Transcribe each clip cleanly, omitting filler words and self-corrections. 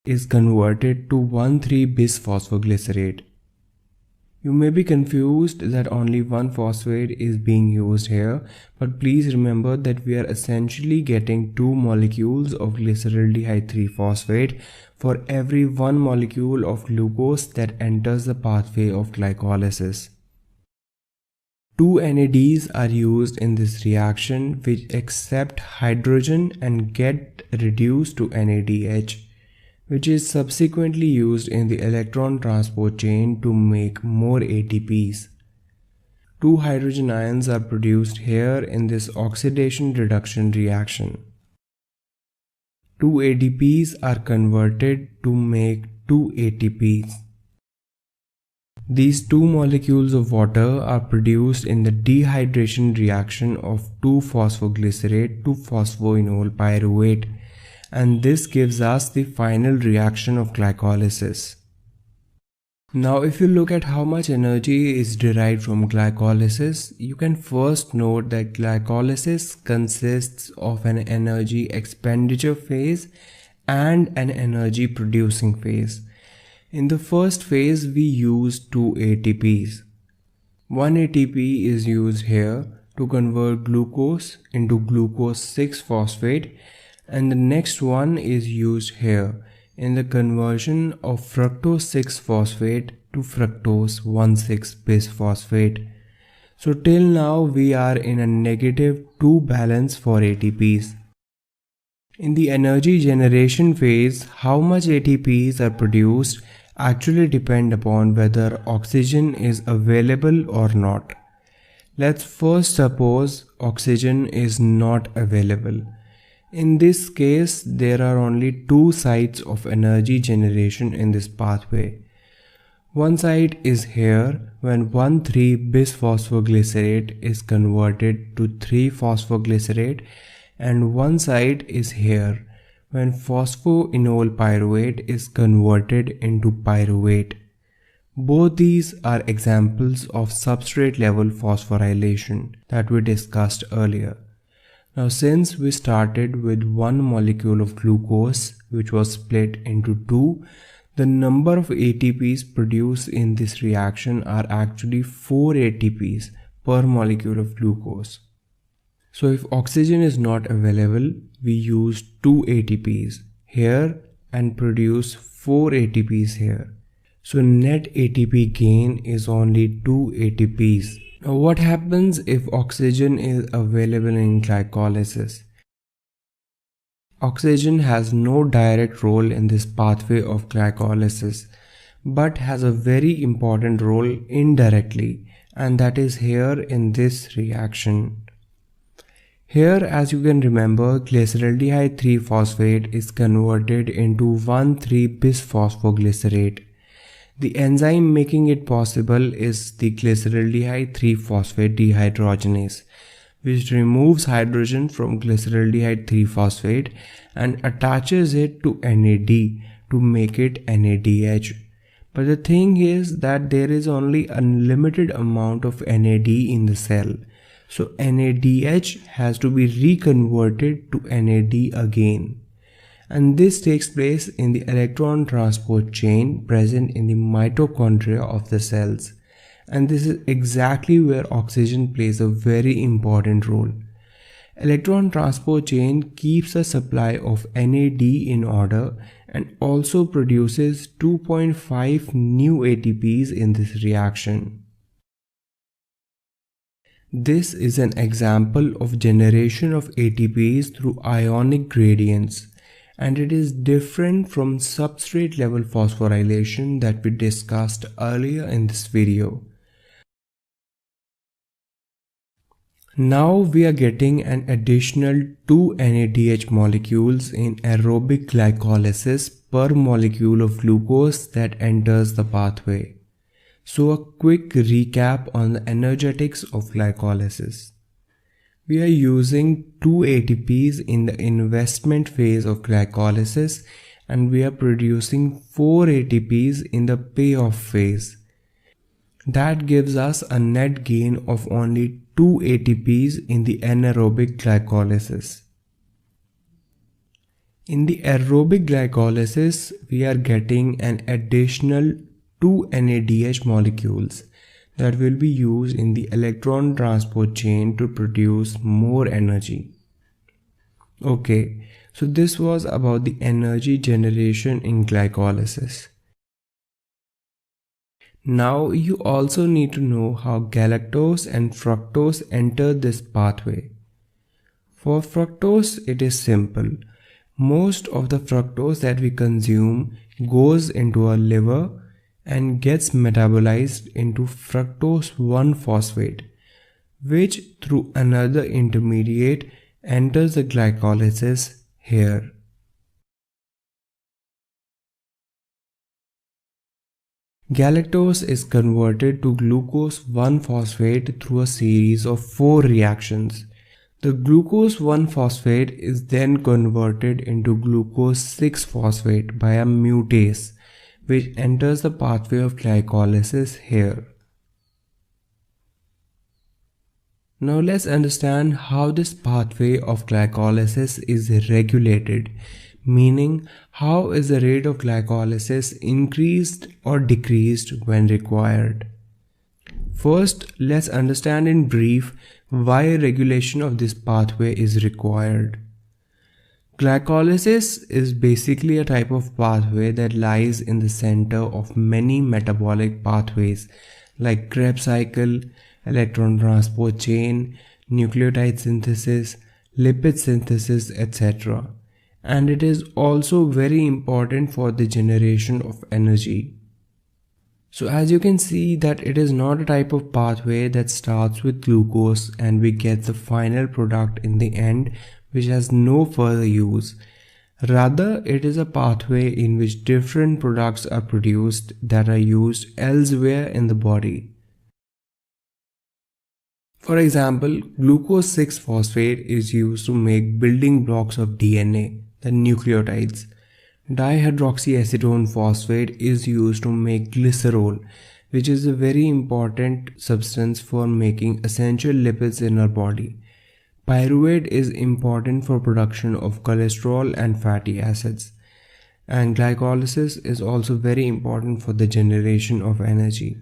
is converted to 1,3-bisphosphoglycerate. You may be confused that only one phosphate is being used here, but please remember that we are essentially getting 2 molecules of glyceraldehyde 3-phosphate for every 1 molecule of glucose that enters the pathway of glycolysis. 2 NADs are used in this reaction which accept hydrogen and get reduced to NADH, which is subsequently used in the electron transport chain to make more ATPs. 2 hydrogen ions are produced here in this oxidation reduction reaction. 2 ADPs are converted to make 2 ATPs. These 2 molecules of water are produced in the dehydration reaction of 2-phosphoglycerate to phosphoenol pyruvate, and this gives us the final reaction of glycolysis. Now if you look at how much energy is derived from glycolysis, you can first note that glycolysis consists of an energy expenditure phase and an energy producing phase. In the first phase we use 2 ATPs. 1 ATP is used here to convert glucose into glucose 6-phosphate, and the next one is used here in the conversion of fructose 6-phosphate to fructose 1,6-bisphosphate. So till now we are in a -2 balance for ATPs. In the energy generation phase, how much ATPs are produced actually depend upon whether oxygen is available or not. Let's first suppose oxygen is not available. In this case, there are only 2 sites of energy generation in this pathway. One site is here when 1,3-bisphosphoglycerate is converted to 3-phosphoglycerate, and one site is here when phosphoenol pyruvate is converted into pyruvate. Both these are examples of substrate level phosphorylation that we discussed earlier. Now since we started with 1 molecule of glucose which was split into 2, the number of ATPs produced in this reaction are actually 4 ATPs per molecule of glucose. So if oxygen is not available, we use 2 ATPs here and produce 4 ATPs here. So net ATP gain is only 2 ATPs. Now what happens if oxygen is available in glycolysis? Oxygen has no direct role in this pathway of glycolysis, but has a very important role indirectly, and that is here in this reaction. Here, as you can remember, glyceraldehyde 3-phosphate is converted into 1,3-bisphosphoglycerate. The enzyme making it possible is the glyceraldehyde 3-phosphate dehydrogenase, which removes hydrogen from glyceraldehyde 3-phosphate and attaches it to NAD to make it NADH. But the thing is that there is only a limited amount of NAD in the cell. So NADH has to be reconverted to NAD again. And this takes place in the electron transport chain present in the mitochondria of the cells. And this is exactly where oxygen plays a very important role. Electron transport chain keeps a supply of NAD in order and also produces 2.5 new ATPs in this reaction. This is an example of generation of ATPs through ionic gradients, and it is different from substrate level phosphorylation that we discussed earlier in this video. Now we are getting an additional 2 NADH molecules in aerobic glycolysis per molecule of glucose that enters the pathway. So a quick recap on the energetics of glycolysis. We are using 2 ATPs in the investment phase of glycolysis, and we are producing 4 ATPs in the payoff phase. That gives us a net gain of only 2 ATPs in the anaerobic glycolysis. In the aerobic glycolysis, we are getting an additional 2 NADH molecules that will be used in the electron transport chain to produce more energy. Okay, so this was about the energy generation in glycolysis. Now you also need to know how galactose and fructose enter this pathway. For fructose, it is simple. Most of the fructose that we consume goes into our liver and gets metabolized into fructose 1-phosphate, which through another intermediate enters the glycolysis here. Galactose is converted to glucose 1-phosphate through a series of 4 reactions. The glucose 1-phosphate is then converted into glucose 6-phosphate by a mutase, which enters the pathway of glycolysis here. Now let's understand how this pathway of glycolysis is regulated, meaning how is the rate of glycolysis increased or decreased when required. First, let's understand in brief why regulation of this pathway is required. Glycolysis is basically a type of pathway that lies in the center of many metabolic pathways like Krebs cycle, electron transport chain, nucleotide synthesis, lipid synthesis, etc. And it is also very important for the generation of energy. So as you can see that it is not a type of pathway that starts with glucose and we get the final product in the end which has no further use. Rather, it is a pathway in which different products are produced that are used elsewhere in the body. For example, glucose 6-phosphate is used to make building blocks of DNA, the nucleotides. Dihydroxyacetone phosphate is used to make glycerol, which is a very important substance for making essential lipids in our body. Pyruvate is important for production of cholesterol and fatty acids. And glycolysis is also very important for the generation of energy.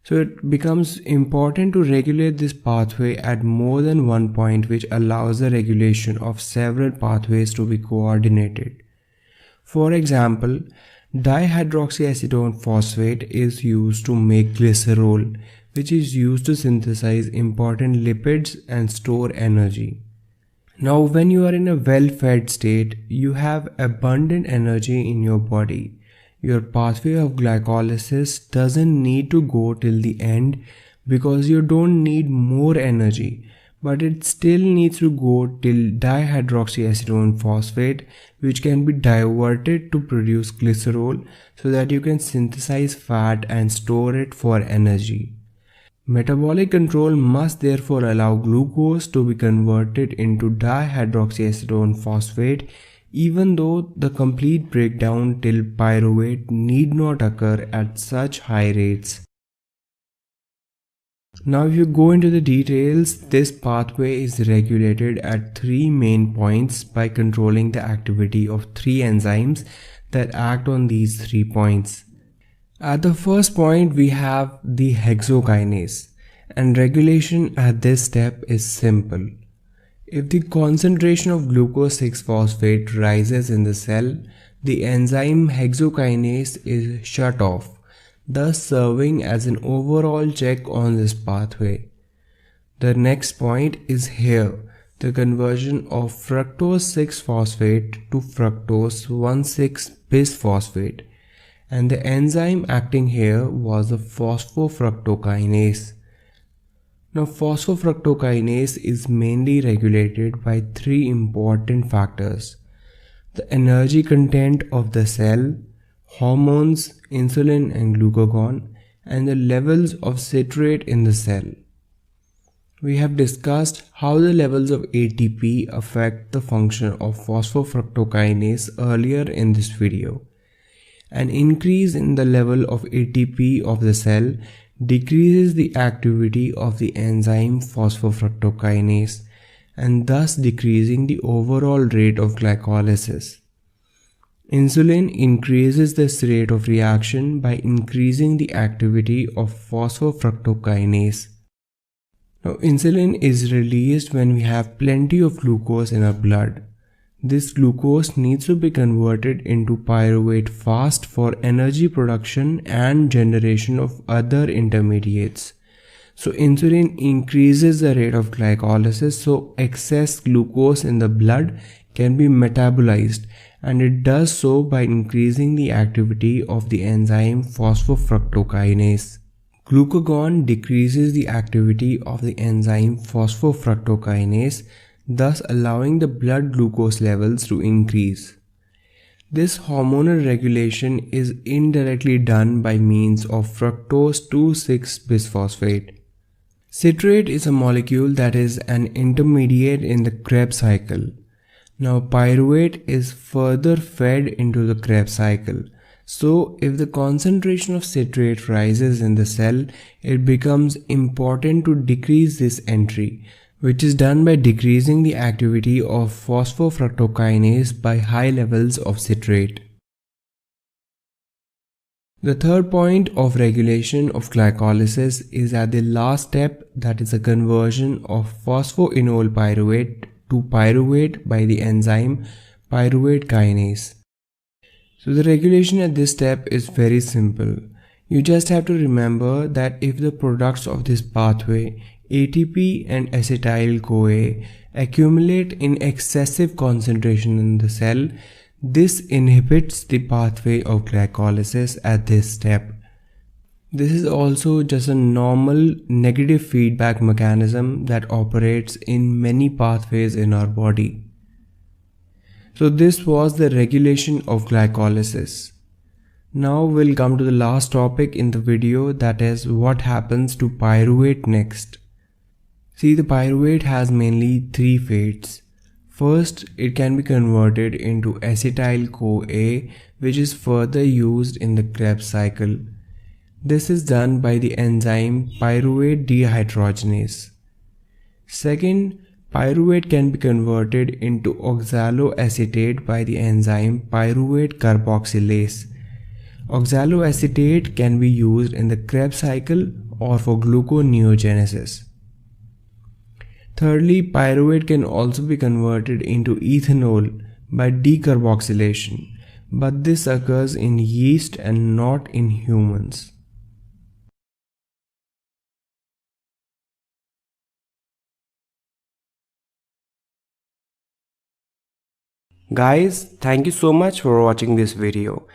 So it becomes important to regulate this pathway at more than one point, which allows the regulation of several pathways to be coordinated. For example, dihydroxyacetone phosphate is used to make glycerol, which is used to synthesize important lipids and store energy. Now, when you are in a well-fed state, you have abundant energy in your body. Your pathway of glycolysis doesn't need to go till the end because you don't need more energy, but it still needs to go till dihydroxyacetone phosphate, which can be diverted to produce glycerol so that you can synthesize fat and store it for energy. Metabolic control must therefore allow glucose to be converted into dihydroxyacetone phosphate, even though the complete breakdown till pyruvate need not occur at such high rates. Now if you go into the details, this pathway is regulated at 3 main points by controlling the activity of 3 enzymes that act on these 3 points. At the first point we have the hexokinase, and regulation at this step is simple. If the concentration of glucose 6-phosphate rises in the cell, the enzyme hexokinase is shut off, thus serving as an overall check on this pathway. The next point is here, the conversion of fructose 6-phosphate to fructose 1,6-bisphosphate, and the enzyme acting here was the phosphofructokinase. Now, phosphofructokinase is mainly regulated by 3 important factors: the energy content of the cell, hormones, insulin and glucagon, and the levels of citrate in the cell. We have discussed how the levels of ATP affect the function of phosphofructokinase earlier in this video. An increase in the level of ATP of the cell decreases the activity of the enzyme phosphofructokinase, and thus decreasing the overall rate of glycolysis. Insulin increases this rate of reaction by increasing the activity of phosphofructokinase. Now, insulin is released when we have plenty of glucose in our blood. This glucose needs to be converted into pyruvate fast for energy production and generation of other intermediates. So insulin increases the rate of glycolysis, so excess glucose in the blood can be metabolized, and it does so by increasing the activity of the enzyme phosphofructokinase. Glucagon decreases the activity of the enzyme phosphofructokinase, thus allowing the blood glucose levels to increase. This hormonal regulation is indirectly done by means of fructose 2,6-bisphosphate. Citrate is a molecule that is an intermediate in the Krebs cycle. Now pyruvate is further fed into the Krebs cycle. So if the concentration of citrate rises in the cell, it becomes important to decrease this entry, which is done by decreasing the activity of phosphofructokinase by high levels of citrate. The third point of regulation of glycolysis is at the last step, that is a conversion of phosphoenol pyruvate to pyruvate by the enzyme pyruvate kinase. So the regulation at this step is very simple. You just have to remember that if the products of this pathway, ATP and acetyl-CoA, accumulate in excessive concentration in the cell, this inhibits the pathway of glycolysis at this step. This is also just a normal negative feedback mechanism that operates in many pathways in our body. So this was the regulation of glycolysis. Now we'll come to the last topic in the video, that is what happens to pyruvate next. See, the pyruvate has mainly three fates. First, it can be converted into acetyl-CoA, which is further used in the Krebs cycle. This is done by the enzyme pyruvate dehydrogenase. Second, pyruvate can be converted into oxaloacetate by the enzyme pyruvate carboxylase. Oxaloacetate can be used in the Krebs cycle or for gluconeogenesis. Thirdly, pyruvate can also be converted into ethanol by decarboxylation, but this occurs in yeast and not in humans. Guys, thank you so much for watching this video.